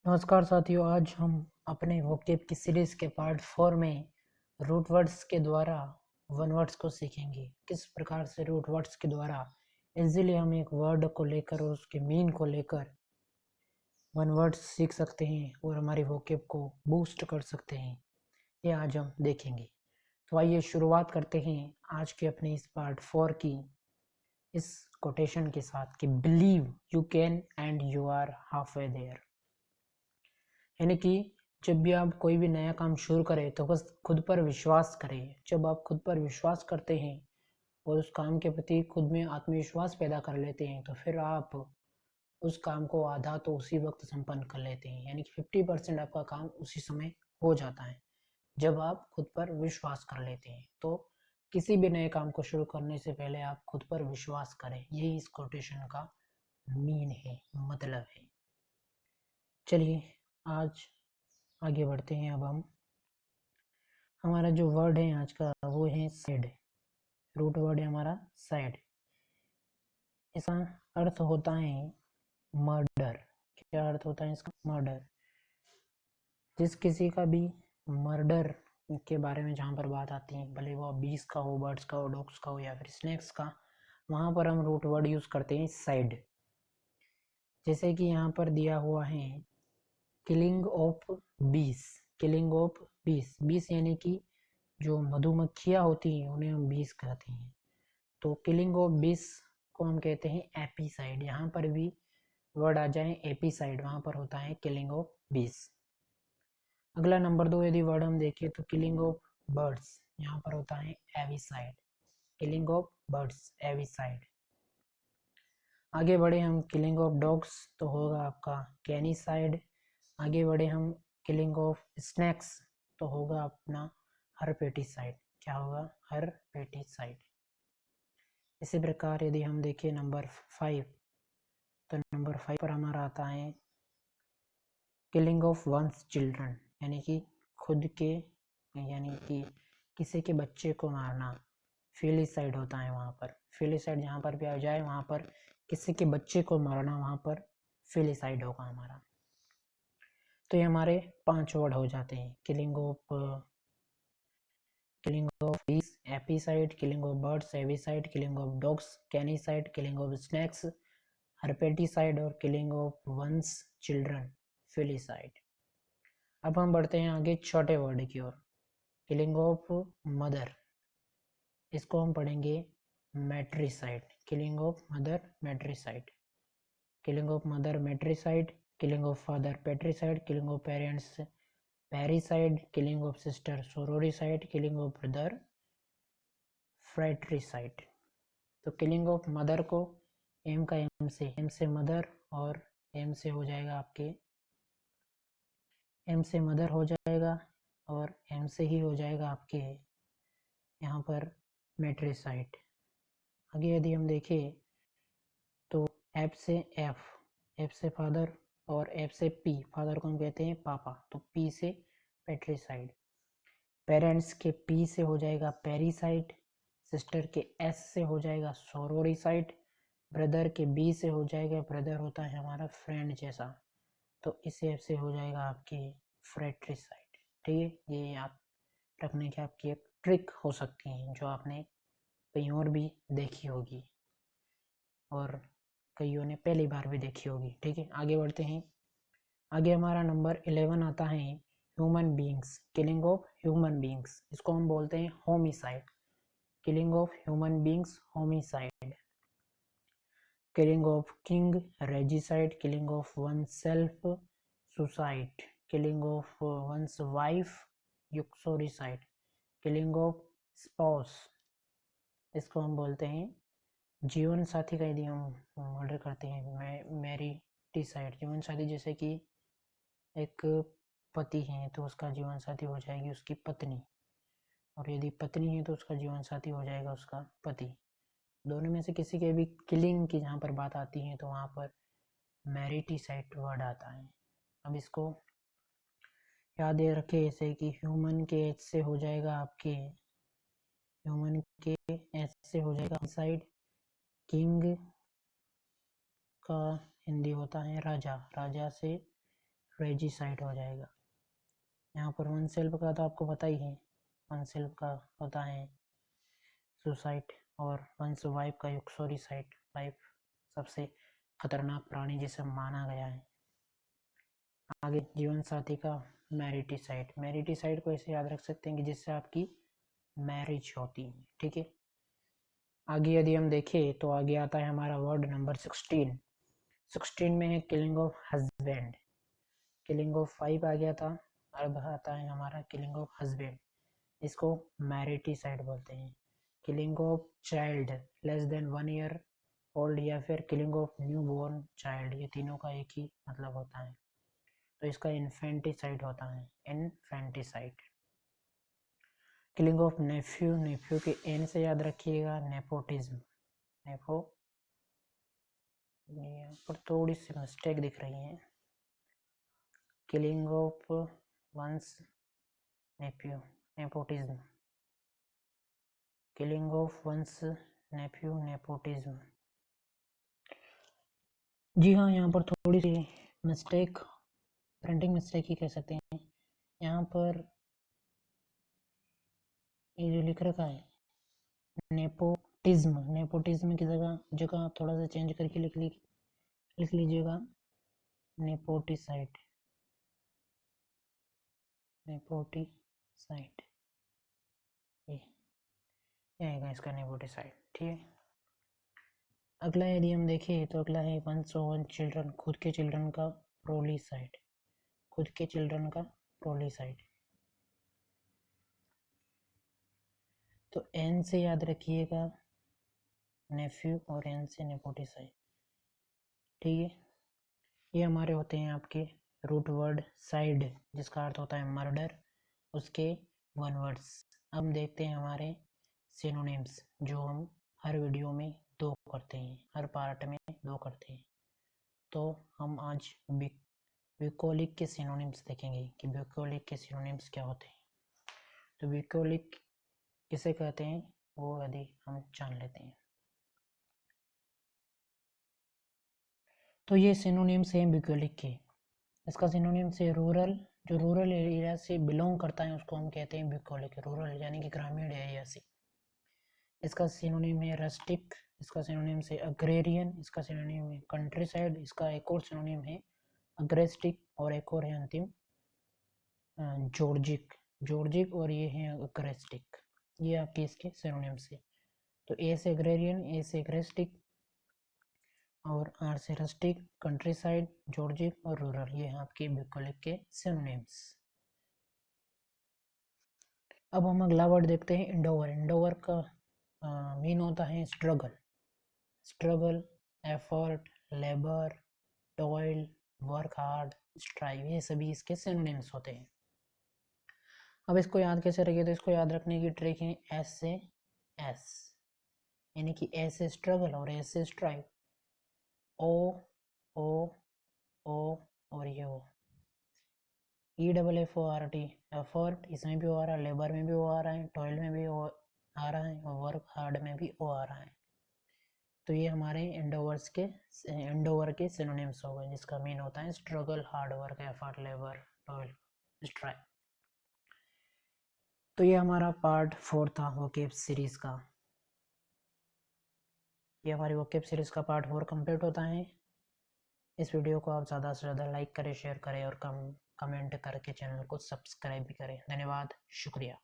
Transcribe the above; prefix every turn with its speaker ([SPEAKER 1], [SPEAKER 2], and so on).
[SPEAKER 1] नमस्कार साथियों, आज हम अपने वोकेब की सीरीज के पार्ट 4 में रूट वर्ड्स के द्वारा वन वर्ड्स को सीखेंगे। किस प्रकार से रूट वर्ड्स के द्वारा इजीली हम एक वर्ड को लेकर और उसके मीन को लेकर वन वर्ड्स सीख सकते हैं और हमारी वोकेब को बूस्ट कर सकते हैं, ये आज हम देखेंगे। तो आइए शुरुआत करते हैं आज के अपने इस पार्ट 4 की इस कोटेशन के साथ कि believe you can and you are half way there. यानी कि जब भी आप कोई भी नया काम शुरू करें तो बस खुद पर विश्वास करें। जब आप खुद पर विश्वास करते हैं और उस काम के प्रति खुद में आत्मविश्वास पैदा कर लेते हैं तो फिर आप उस काम को आधा तो उसी वक्त संपन्न कर लेते हैं। यानी कि 50% आपका काम उसी समय हो जाता है जब आप खुद पर विश्वास कर लेते हैं। तो किसी भी नए काम को शुरू करने से पहले आप खुद पर विश्वास करें, यही इस कोटेशन का मीन है, मतलब है। चलिए आज आगे बढ़ते हैं। अब हम हमारा जो वर्ड है आज का वो है सैड। रूट वर्ड है हमारा सैड। इसका अर्थ होता है मर्डर। क्या अर्थ होता है इसका? मर्डर। जिस किसी का भी मर्डर के बारे में जहाँ पर बात आती है, भले वो बीस का हो, बर्ड्स का हो, डॉग्स का हो या फिर स्नेक्स का, वहाँ पर हम रूट वर्ड यूज करते हैं सैड। जैसे कि यहाँ पर दिया हुआ है किलिंग ऑफ बीस। किलिंग ऑफ बीस, बीस यानी कि जो मधुमक्खियाँ होती हैं उन्हें हम बीस कहते हैं। तो किलिंग ऑफ बीस को हम कहते हैं एपीसाइड। यहाँ पर भी वर्ड आ जाए एपीसाइड, वहाँ पर होता है किलिंग ऑफ बीस। अगला नंबर 2 यदि वर्ड हम देखें तो किलिंग ऑफ बर्ड्स, यहाँ पर होता है avicide. Killing of birds, avicide. आगे बढ़े हम किलिंग ऑफ डॉग्स तो होगा आपका कैनीसाइड। आगे बढ़े हम किलिंग ऑफ स्नैक्स तो होगा अपना हरपेटिसाइड। क्या होगा? हरपेटिसाइड। इसी प्रकार यदि हम देखें नंबर 5 तो नंबर 5 पर हमारा आता है किलिंग ऑफ वंस चिल्ड्रन, यानी कि खुद के, यानी कि किसी के बच्चे को मारना। फिलिसाइड होता है वहाँ पर। फिलिसाइड जहाँ पर भी आ जाए वहाँ पर किसी के बच्चे को मारना, वहाँ पर फिलिसाइड होगा हमारा। तो ये हमारे 5 वर्ड हो जाते हैं। Killing of bees, apicide, killing of birds, avicide, killing of dogs, canicide, killing of snakes, herpeticide और killing of one's children, filicide. अब हम बढ़ते हैं आगे छोटे वर्ड की ओर। किलिंग ऑफ मदर, इसको हम पढ़ेंगे matricide. Killing of mother, matricide. Killing of mother, matricide. Killing of father, patricide. Killing of parents, parricide. Killing of sister, sororicide. Killing of brother, fratricide. तो किलिंग ऑफ मदर को M का M से mother और M से हो जाएगा आपके, M से मदर हो जाएगा और एम से ही हो जाएगा आपके यहाँ पर मैट्रिसाइड। आगे यदि हम देखें तो एफ से एफ, एफ से फादर और एफ से पी, फादर को हम कहते हैं पापा, तो पी से पेट्रिसाइड। पेरेंट्स के पी से हो जाएगा पेरिसाइड। सिस्टर के एस से हो जाएगा सोरोरिसाइड। ब्रदर के बी से हो जाएगा, ब्रदर होता है हमारा फ्रेंड जैसा, तो इस एफ से हो जाएगा आपकी फ्रैट्रिसाइड। ठीक है, ये याद रखने की आपकी एक ट्रिक हो सकती है जो आपने कहीं और भी देखी होगी और कईयों ने पहली बार भी देखी होगी। ठीक है, आगे बढ़ते हैं। आगे हमारा नंबर 11 आता है human beings. Killing of human beings, इसको हम बोलते हैं homicide. Killing of human beings, homicide. Killing of king, regicide. Killing of oneself, suicide. Killing of one's wife, uxoricide. Killing of spouse, इसको हम बोलते हैं जीवन साथी का यदि हम मर्डर करते हैं, मैरिटिसाइड। जीवन साथी जैसे कि एक पति है तो उसका जीवन साथी हो जाएगी उसकी पत्नी, और यदि पत्नी है तो उसका जीवन साथी हो जाएगा उसका पति। दोनों में से किसी के भी किलिंग की जहाँ पर बात आती है तो वहाँ पर मैरिटिसाइड वर्ड आता है। अब इसको याद रखे ऐसे कि ह्यूमन के एच से हो जाएगा आपके, ह्यूमन के एच से हो जाएगा साइड। किंग का हिंदी होता है राजा, राजा से रेजिसाइड हो जाएगा। यहाँ पर वन सेल्फ का तो आपको पता ही है, वन सेल्फ का होता है सुसाइड, और वंस वाइफ का यूक्सोरिसाइड। वाइफ सबसे खतरनाक प्राणी जिसे माना गया है। आगे जीवन साथी का मैरिटिसाइड। मैरिटिसाइड को ऐसे याद रख सकते हैं कि जिससे आपकी मैरिज होती है, ठीक है। आगे यदि हम देखें तो आगे आता है हमारा वर्ड नंबर 16। 16 में है killing of husband. Killing of wife आ गया था, अब आता है हमारा किलिंग ऑफ हस्बैंड। इसको मैरिटिसाइड बोलते हैं। Killing of child less than 1 year old या फिर killing of new born child, ये तीनों का एक ही मतलब होता है, तो इसका इन्फेंटिसाइड होता है, infanticide. Killing of nephew, nephew के एन से याद रखिएगा, नेपोटिज्म। नेपो, यहाँ पर थोड़ी सी मिस्टेक दिख रही है। Killing of one's nephew, nepotism. Killing of one's nephew, nepotism. जी हाँ, यहाँ पर थोड़ी सी मिस्टेक, प्रिंटिंग मिस्टेक ही कह सकते हैं। यहाँ पर ये जो लिख रखा है नेपोटिज्म, नेपोटिज्म की जगह आप थोड़ा सा चेंज करके लिख लीजिएगा नेपोटिसाइड, नेपोटिसाइड, ये आएगा इसका नेपोटिसाइड, ठीक है। अगला यदि हम देखें तो अगला है वंस ओवन चिल्ड्रन, खुद के चिल्ड्रन का प्रोलिसाइड, खुद के चिल्ड्रन का प्रोलिसाइड। तो एन से याद रखिएगा नेफ्यू और एन से नेपोटिसाइड, ठीक है। ये हमारे होते हैं आपके रूट वर्ड साइड, जिसका अर्थ होता है मर्डर, उसके वन वर्ड्स। अब हम देखते हैं हमारे सिनोनिम्स, जो हम हर वीडियो में 2 करते हैं, हर पार्ट में 2 करते हैं। तो हम आज ब्यूकोलिक के सिनोनिम्स देखेंगे कि ब्यूकोलिक के सिनोनिम्स क्या होते हैं। तो ब्यूकोलिक किसे कहते हैं वो यदि हम जान लेते हैं। तो ये सिनोनिम्स हैं ब्यूकोलिक के। इसका सिनोनिम्स है रूरल, जो रूरल एरिया से बिलोंग करता है उसको हम कहते हैं ब्यूकोलिक, रूरल यानी कि ग्रामीण एरिया से। इसका सिनोनिम है रस्टिक, इसका सिनोनिम है अग्रेरियन, इसका सिनोनिम है कंट्री साइड, इसका एक और सिनोनिम है अग्रेस्टिक, और एक और है अंतिम जॉर्जिक, जॉर्जिक, और ये है अग्रेस्टिक। ये आपके इसके सिनोनिम्स है। तो ए से अग्रेरियन, ए से अग्रेस्टिक, और आर से रस्टिक, कंट्री साइड, जॉर्जिक और रूरल, ये हैं आपके ब्यूकोलिक के सिनोनिम्स। अब हम अगला वर्ड देखते हैं इंडोवर। इंडोवर का मीन होता है struggle, struggle, effort, labour, toil, work hard, strive, ये सभी इसके सिनोनिम्स होते हैं। अब इसको याद कैसे रखिए, तो इसको याद रखने की ट्रिक है एस से एस, यानी कि एस से स्ट्रगल और एस से स्ट्राइव। ओ ओ ओ और ये O, E double F O R T, effort, इसमें भी ओ आ रहा है, लेबर में भी ओ आ रहा है, टॉयल में भी ओ आ रहा है, और वर्क हार्ड में भी ओ आ रहा है। तो ये हमारे इंडोवर के सिनोनिम्स हो गए, जिसका मीन होता है struggle, hard work, effort, labour, toil, strive. तो ये हमारा पार्ट 4 था वोकेब सीरीज का। ये हमारी वोकेब सीरीज का पार्ट 4 कंप्लीट होता है। इस वीडियो को आप ज़्यादा से ज़्यादा लाइक करें, शेयर करें और कमेंट करके चैनल को सब्सक्राइब भी करें। धन्यवाद, शुक्रिया।